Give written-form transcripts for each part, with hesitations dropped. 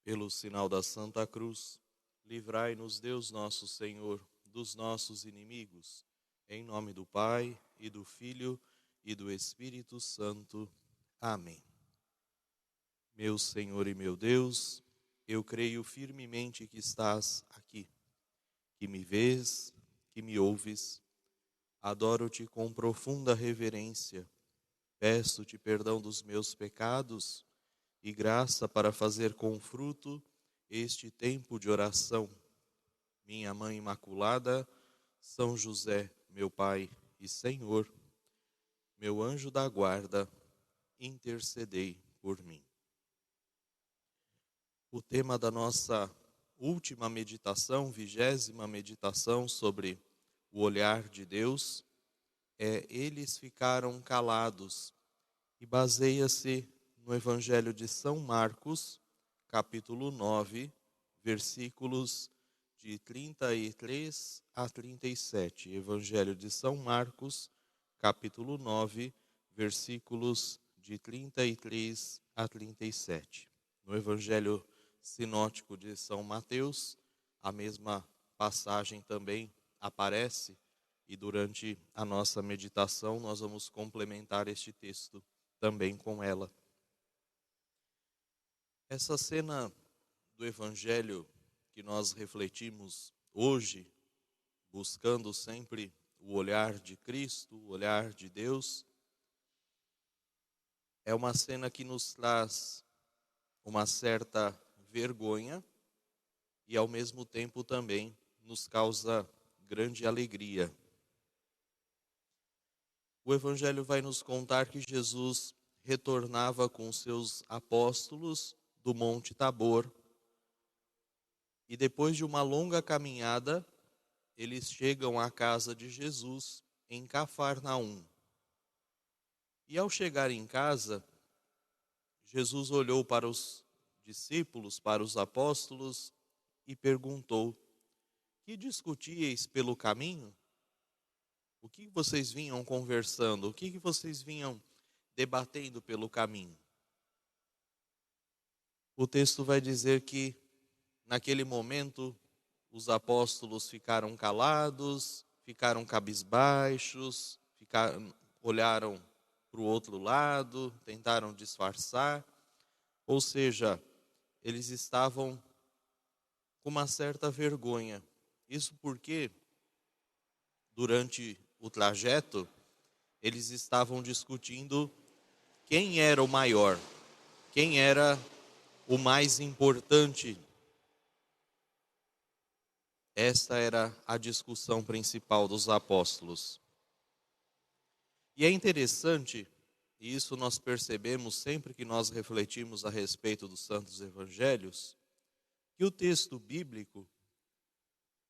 Pelo sinal da Santa Cruz, livrai-nos Deus nosso Senhor dos nossos inimigos, em nome do Pai, e do Filho, e do Espírito Santo. Amém. Meu Senhor e meu Deus, eu creio firmemente que estás aqui, que me vês, que me ouves. Adoro-te com profunda reverência. Peço-te perdão dos meus pecados e graça para fazer com fruto este tempo de oração. Minha Mãe Imaculada, São José, meu Pai e Senhor, meu anjo da guarda, intercedei por mim. O tema da nossa última meditação, 20ª meditação sobre o olhar de Deus, é Eles ficaram calados, e baseia-se no Evangelho de São Marcos, capítulo 9, versículos de 33 a 37. Evangelho de São Marcos, capítulo 9, versículos de 33 a 37. No Evangelho sinótico de São Mateus, a mesma passagem também aparece, e durante a nossa meditação nós vamos complementar este texto também com ela. Essa cena do Evangelho que nós refletimos hoje, buscando sempre o olhar de Cristo, o olhar de Deus, é uma cena que nos traz uma certa vergonha e ao mesmo tempo também nos causa grande alegria. O Evangelho vai nos contar que Jesus retornava com seus apóstolos do Monte Tabor, e depois de uma longa caminhada, eles chegam à casa de Jesus em Cafarnaum. E ao chegar em casa, Jesus olhou para os discípulos, para os apóstolos, e perguntou: que discutíeis pelo caminho? O que vocês vinham conversando? O que vocês vinham debatendo pelo caminho? O texto vai dizer que, naquele momento, os apóstolos ficaram calados, ficaram cabisbaixos, olharam para o outro lado, tentaram disfarçar. Ou seja, eles estavam com uma certa vergonha. Isso porque, durante o trajeto, eles estavam discutindo quem era o maior, quem era o mais importante. Esta era a discussão principal dos apóstolos. E é interessante, e isso nós percebemos sempre que nós refletimos a respeito dos santos evangelhos, que o texto bíblico,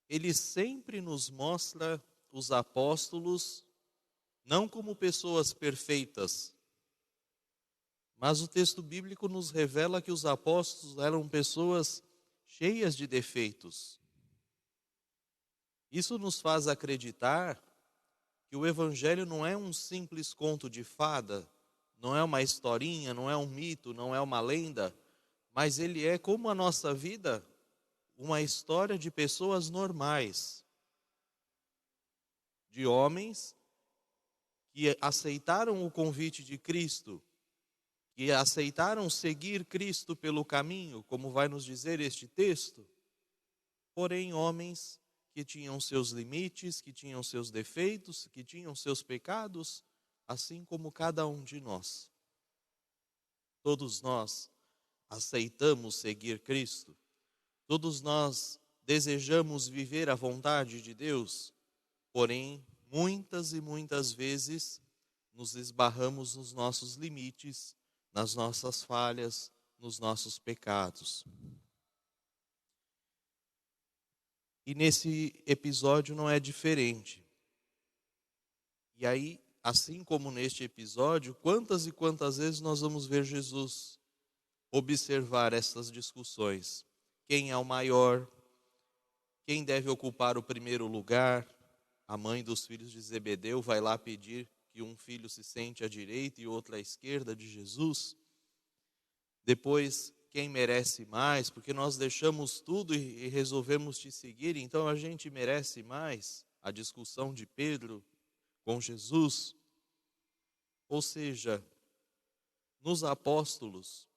ele sempre nos mostra os apóstolos não como pessoas perfeitas, mas o texto bíblico nos revela que os apóstolos eram pessoas cheias de defeitos. Isso nos faz acreditar que o Evangelho não é um simples conto de fada, não é uma historinha, não é um mito, não é uma lenda, mas ele é, como a nossa vida, uma história de pessoas normais, de homens que aceitaram o convite de Cristo, que aceitaram seguir Cristo pelo caminho, como vai nos dizer este texto, porém homens que tinham seus limites, que tinham seus defeitos, que tinham seus pecados, assim como cada um de nós. Todos nós aceitamos seguir Cristo, todos nós desejamos viver a vontade de Deus, porém, muitas e muitas vezes nos esbarramos nos nossos limites, nas nossas falhas, nos nossos pecados. E nesse episódio não é diferente. E aí, assim como neste episódio, quantas e quantas vezes nós vamos ver Jesus observar essas discussões? Quem é o maior? Quem deve ocupar o primeiro lugar? A mãe dos filhos de Zebedeu vai lá pedir que um filho se sente à direita e outro à esquerda de Jesus. Depois, quem merece mais, porque nós deixamos tudo e resolvemos te seguir, então a gente merece mais. A discussão de Pedro com Jesus. Ou seja, nos apóstolos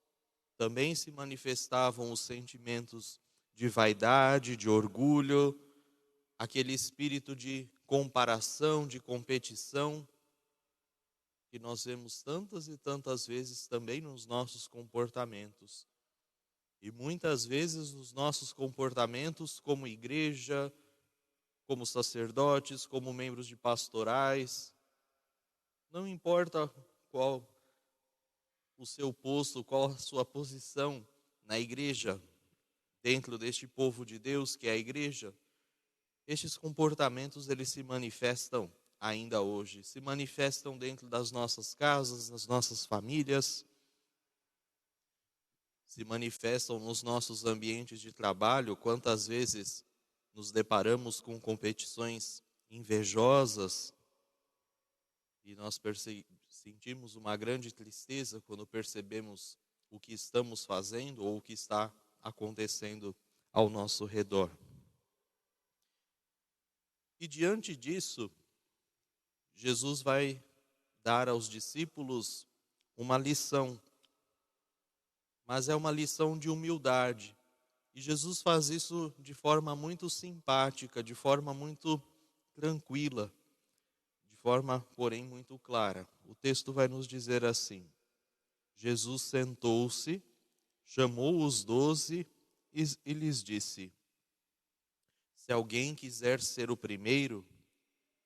também se manifestavam os sentimentos de vaidade, de orgulho, aquele espírito de comparação, de competição, que nós vemos tantas e tantas vezes também nos nossos comportamentos. E muitas vezes nos nossos comportamentos como igreja, como sacerdotes, como membros de pastorais, não importa qual o seu posto, qual a sua posição na igreja, dentro deste povo de Deus que é a igreja, estes comportamentos eles se manifestam ainda hoje, se manifestam dentro das nossas casas, nas nossas famílias, se manifestam nos nossos ambientes de trabalho. Quantas vezes nos deparamos com competições invejosas e nós sentimos uma grande tristeza quando percebemos o que estamos fazendo ou o que está acontecendo ao nosso redor. E diante disso, Jesus vai dar aos discípulos uma lição, mas é uma lição de humildade. E Jesus faz isso de forma muito simpática, de forma muito tranquila, de forma, porém, muito clara. O texto vai nos dizer assim: Jesus sentou-se, chamou os 12 e lhes disse: se alguém quiser ser o primeiro,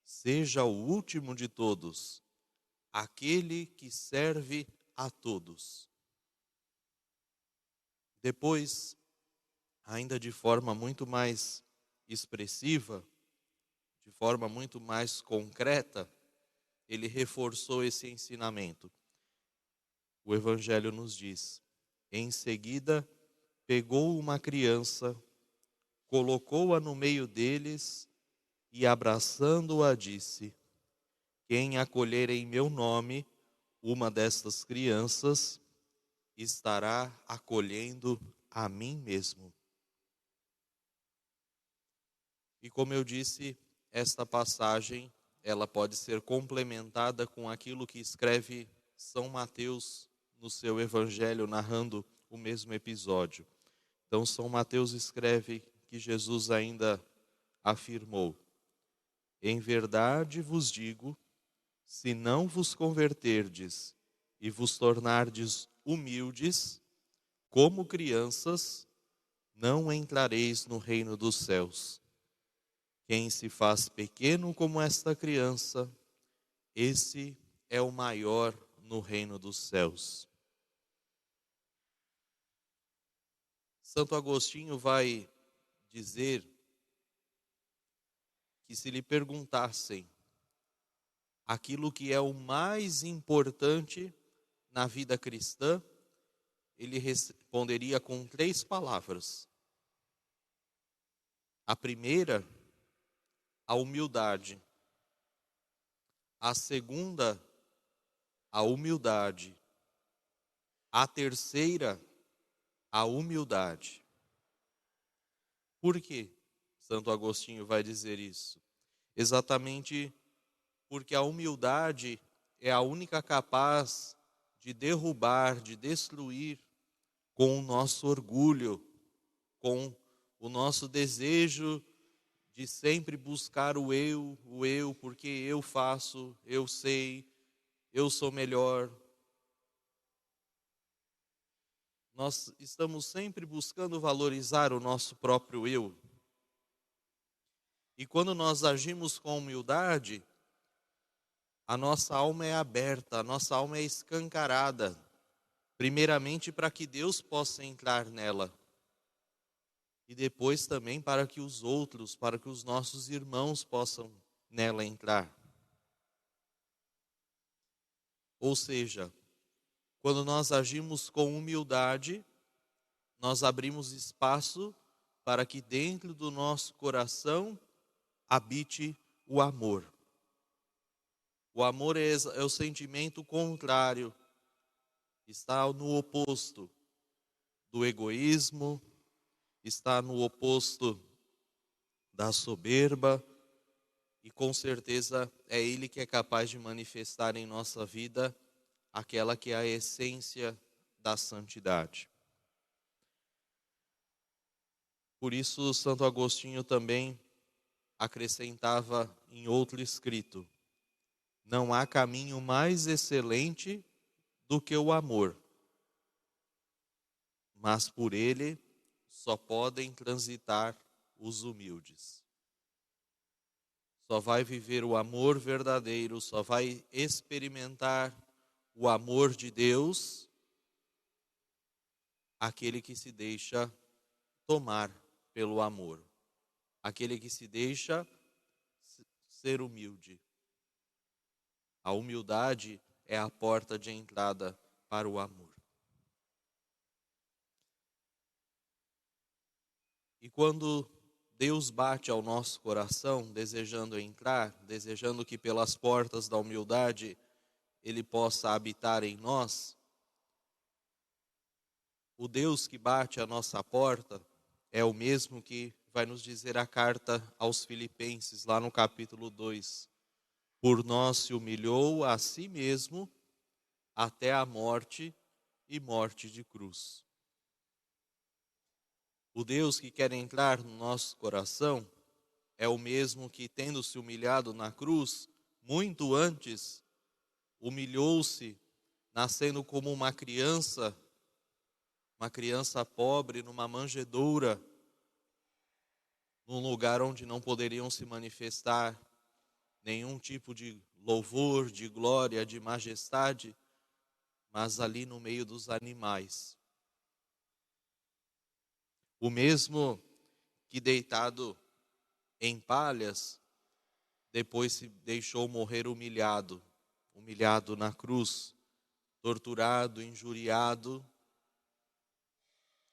seja o último de todos, aquele que serve a todos. Depois, ainda de forma muito mais expressiva, de forma muito mais concreta, ele reforçou esse ensinamento. O Evangelho nos diz: em seguida, pegou uma criança, colocou-a no meio deles e, abraçando-a, disse: quem acolher em meu nome uma destas crianças, estará acolhendo a mim mesmo. E como eu disse, esta passagem, ela pode ser complementada com aquilo que escreve São Mateus no seu Evangelho, narrando o mesmo episódio. Então, São Mateus escreve que Jesus ainda afirmou: em verdade vos digo, se não vos converterdes e vos tornardes humildes, como crianças, não entrareis no reino dos céus. Quem se faz pequeno como esta criança, esse é o maior no reino dos céus. Santo Agostinho vai dizer que se lhe perguntassem aquilo que é o mais importante na vida cristã, ele responderia com 3 palavras. A primeira, a humildade. A segunda, a humildade. A terceira, a humildade. Por quê? Santo Agostinho vai dizer isso. Exatamente porque a humildade é a única capaz de derrubar, de destruir com o nosso orgulho, com o nosso desejo de sempre buscar o eu, porque eu faço, eu sei, eu sou melhor. Nós estamos sempre buscando valorizar o nosso próprio eu. E quando nós agimos com humildade, a nossa alma é aberta, a nossa alma é escancarada, primeiramente para que Deus possa entrar nela, e depois também para que os outros, para que os nossos irmãos possam nela entrar. Ou seja, quando nós agimos com humildade, nós abrimos espaço para que dentro do nosso coração habite o amor. O amor é o sentimento contrário, está no oposto do egoísmo, está no oposto da soberba, e com certeza é Ele que é capaz de manifestar em nossa vida aquela que é a essência da santidade. Por isso, Santo Agostinho também acrescentava em outro escrito: não há caminho mais excelente do que o amor, mas por ele só podem transitar os humildes. Só vai viver o amor verdadeiro, só vai experimentar o amor de Deus aquele que se deixa tomar pelo amor, aquele que se deixa ser humilde. A humildade é a porta de entrada para o amor. E quando Deus bate ao nosso coração, desejando entrar, desejando que pelas portas da humildade Ele possa habitar em nós, o Deus que bate à nossa porta é o mesmo que vai nos dizer a carta aos Filipenses, lá no capítulo 2. Por nós se humilhou a si mesmo até a morte e morte de cruz. O Deus que quer entrar no nosso coração é o mesmo que, tendo se humilhado na cruz, muito antes, humilhou-se, nascendo como uma criança pobre, numa manjedoura, num lugar onde não poderiam se manifestar nenhum tipo de louvor, de glória, de majestade, mas ali no meio dos animais. O mesmo que, deitado em palhas, depois se deixou morrer humilhado na cruz, torturado, injuriado,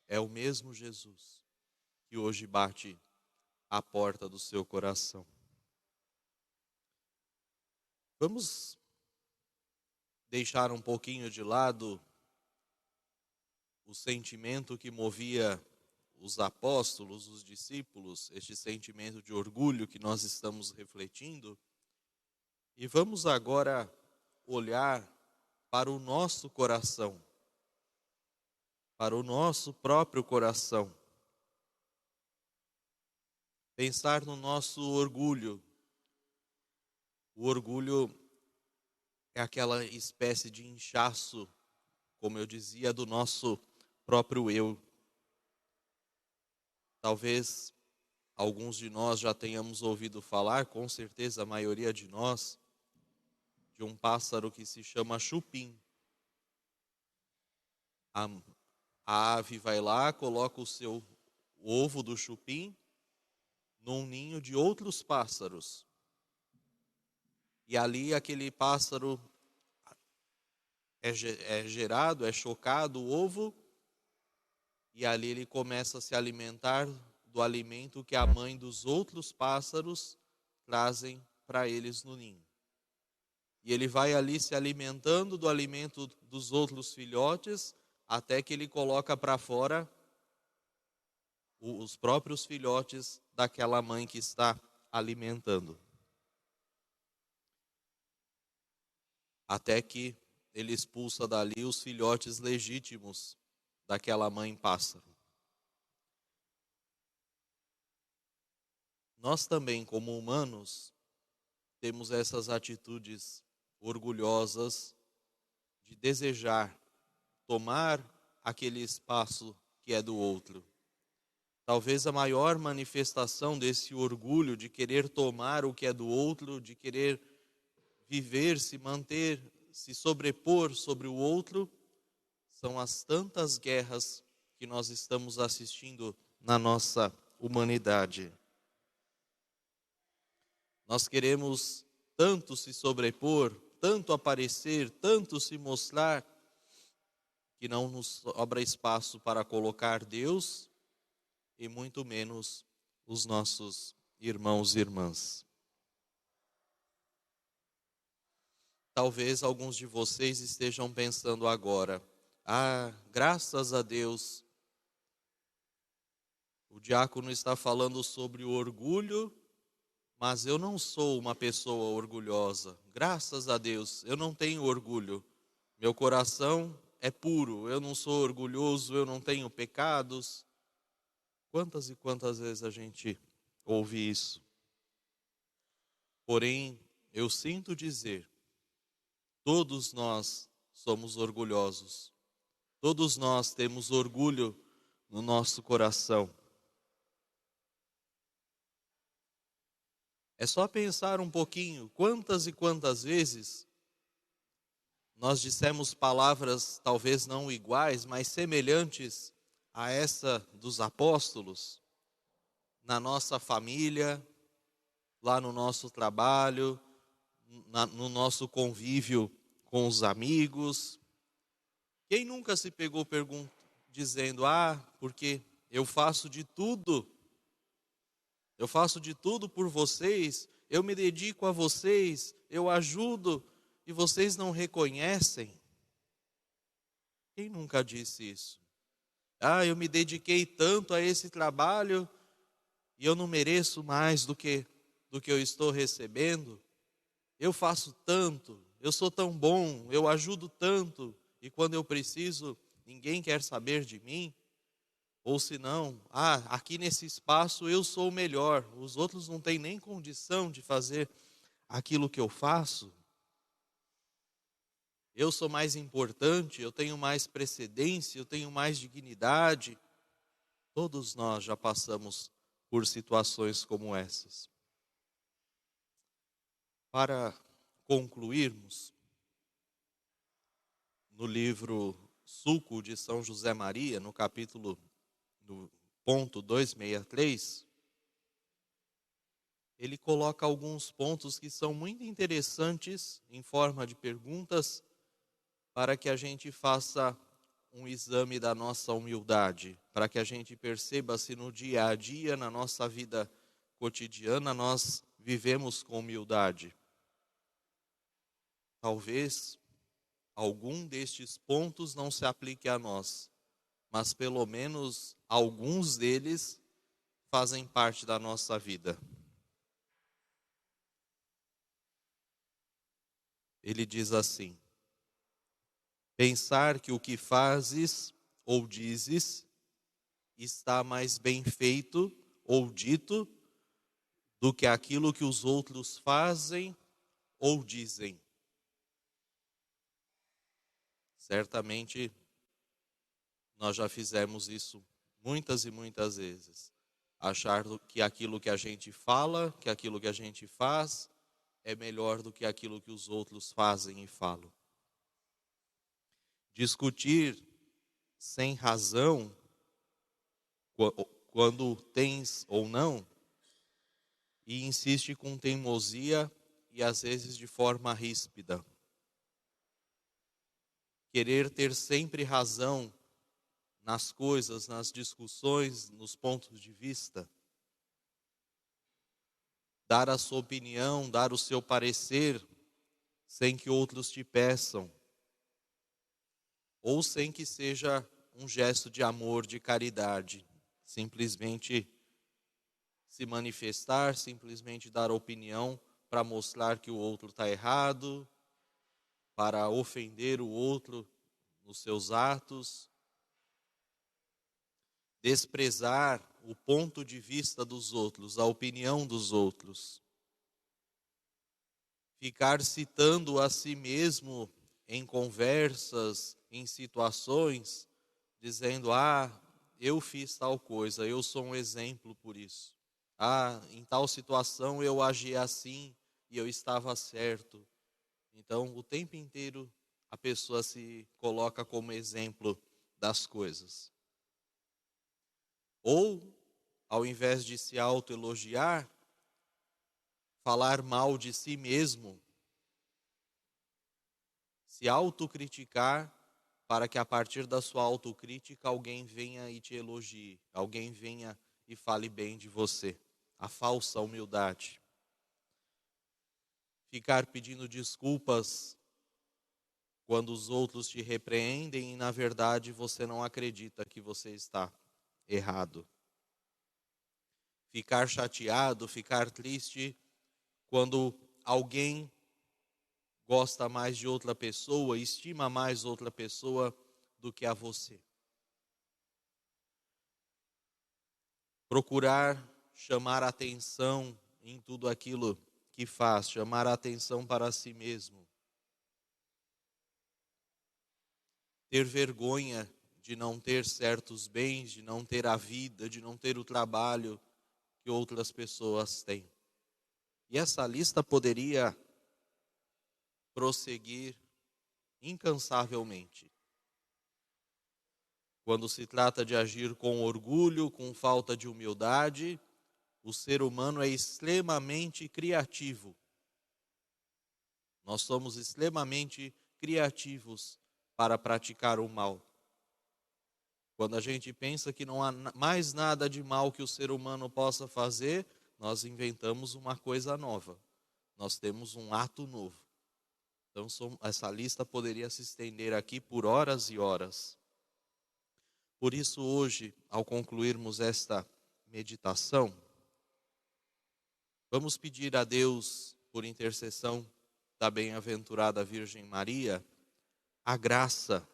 é o mesmo Jesus que hoje bate à porta do seu coração. Vamos deixar um pouquinho de lado o sentimento que movia os apóstolos, os discípulos, este sentimento de orgulho que nós estamos refletindo, e vamos agora olhar para o nosso coração, para o nosso próprio coração. Pensar no nosso orgulho. O orgulho é aquela espécie de inchaço, como eu dizia, do nosso próprio eu. Talvez alguns de nós já tenhamos ouvido falar, com certeza a maioria de nós, de um pássaro que se chama chupim. A ave vai lá, coloca o seu ovo do chupim num ninho de outros pássaros. E ali aquele pássaro é gerado, é chocado o ovo, e ali ele começa a se alimentar do alimento que a mãe dos outros pássaros trazem para eles no ninho. E ele vai ali se alimentando do alimento dos outros filhotes, até que ele coloca para fora os próprios filhotes daquela mãe que está alimentando. Até que ele expulsa dali os filhotes legítimos daquela mãe pássaro. Nós também, como humanos, temos essas atitudes orgulhosas de desejar tomar aquele espaço que é do outro. Talvez a maior manifestação desse orgulho de querer tomar o que é do outro, de querer viver, se manter, se sobrepor sobre o outro, são as tantas guerras que nós estamos assistindo na nossa humanidade. Nós queremos tanto se sobrepor, tanto aparecer, tanto se mostrar, que não nos sobra espaço para colocar Deus e muito menos os nossos irmãos e irmãs. Talvez alguns de vocês estejam pensando agora: graças a Deus diácono está falando sobre o orgulho, mas eu não sou uma pessoa orgulhosa. Graças a Deus, eu não tenho orgulho. Meu coração é puro, eu não sou orgulhoso, eu não tenho pecados. Quantas e quantas vezes a gente ouve isso? Porém, eu sinto dizer, todos nós somos orgulhosos. Todos nós temos orgulho no nosso coração. É só pensar um pouquinho, quantas e quantas vezes nós dissemos palavras talvez não iguais, mas semelhantes a essa dos apóstolos, na nossa família, lá no nosso trabalho, no nosso convívio com os amigos. Quem nunca se pegou dizendo, porque eu faço de tudo por vocês, eu me dedico a vocês, eu ajudo e vocês não reconhecem? Quem nunca disse isso? Eu me dediquei tanto a esse trabalho e eu não mereço mais do que eu estou recebendo. Eu faço tanto, eu sou tão bom, eu ajudo tanto e quando eu preciso, ninguém quer saber de mim. Ou se não, aqui nesse espaço eu sou o melhor, os outros não têm nem condição de fazer aquilo que eu faço. Eu sou mais importante, eu tenho mais precedência, eu tenho mais dignidade. Todos nós já passamos por situações como essas. Para concluirmos, no livro Suco de São José Maria, no capítulo do ponto 263, ele coloca alguns pontos que são muito interessantes em forma de perguntas para que a gente faça um exame da nossa humildade, para que a gente perceba se no dia a dia, na nossa vida cotidiana, nós vivemos com humildade. Talvez algum destes pontos não se aplique a nós, mas pelo menos alguns deles fazem parte da nossa vida. Ele diz assim: pensar que o que fazes ou dizes está mais bem feito ou dito do que aquilo que os outros fazem ou dizem. Certamente nós já fizemos isso muitas e muitas vezes. Achar que aquilo que a gente fala, que aquilo que a gente faz é melhor do que aquilo que os outros fazem e falam. Discutir sem razão, quando tens ou não, e insiste com teimosia e às vezes de forma ríspida. Querer ter sempre razão nas coisas, nas discussões, nos pontos de vista. Dar a sua opinião, dar o seu parecer, sem que outros te peçam. Ou sem que seja um gesto de amor, de caridade. Simplesmente se manifestar, simplesmente dar opinião para mostrar que o outro está errado, para ofender o outro nos seus atos, desprezar o ponto de vista dos outros, a opinião dos outros, ficar citando a si mesmo em conversas, em situações, dizendo, eu fiz tal coisa, eu sou um exemplo por isso. Em tal situação eu agi assim e eu estava certo. Então, o tempo inteiro a pessoa se coloca como exemplo das coisas. Ou, ao invés de se autoelogiar, falar mal de si mesmo, se autocriticar, para que a partir da sua autocrítica alguém venha e te elogie, alguém venha e fale bem de você. A falsa humildade. Ficar pedindo desculpas quando os outros te repreendem e na verdade você não acredita que você está errado. ficar chateado, ficar triste quando alguém gosta mais de outra pessoa, estima mais outra pessoa do que a você. Procurar chamar atenção em tudo aquilo que faz, chamar a atenção para si mesmo. Ter vergonha de não ter certos bens, de não ter a vida, de não ter o trabalho que outras pessoas têm. E essa lista poderia prosseguir incansavelmente. Quando se trata de agir com orgulho, com falta de humildade, o ser humano é extremamente criativo. Nós somos extremamente criativos para praticar o mal. Quando a gente pensa que não há mais nada de mal que o ser humano possa fazer, nós inventamos uma coisa nova. Nós temos um ato novo. Então, essa lista poderia se estender aqui por horas e horas. Por isso, hoje, ao concluirmos esta meditação, vamos pedir a Deus, por intercessão da bem-aventurada Virgem Maria, a graça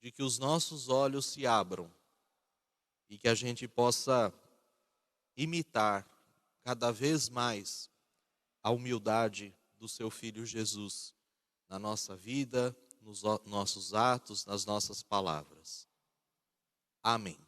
de que os nossos olhos se abram e que a gente possa imitar cada vez mais a humildade do seu Filho Jesus na nossa vida, nos nossos atos, nas nossas palavras. Amém.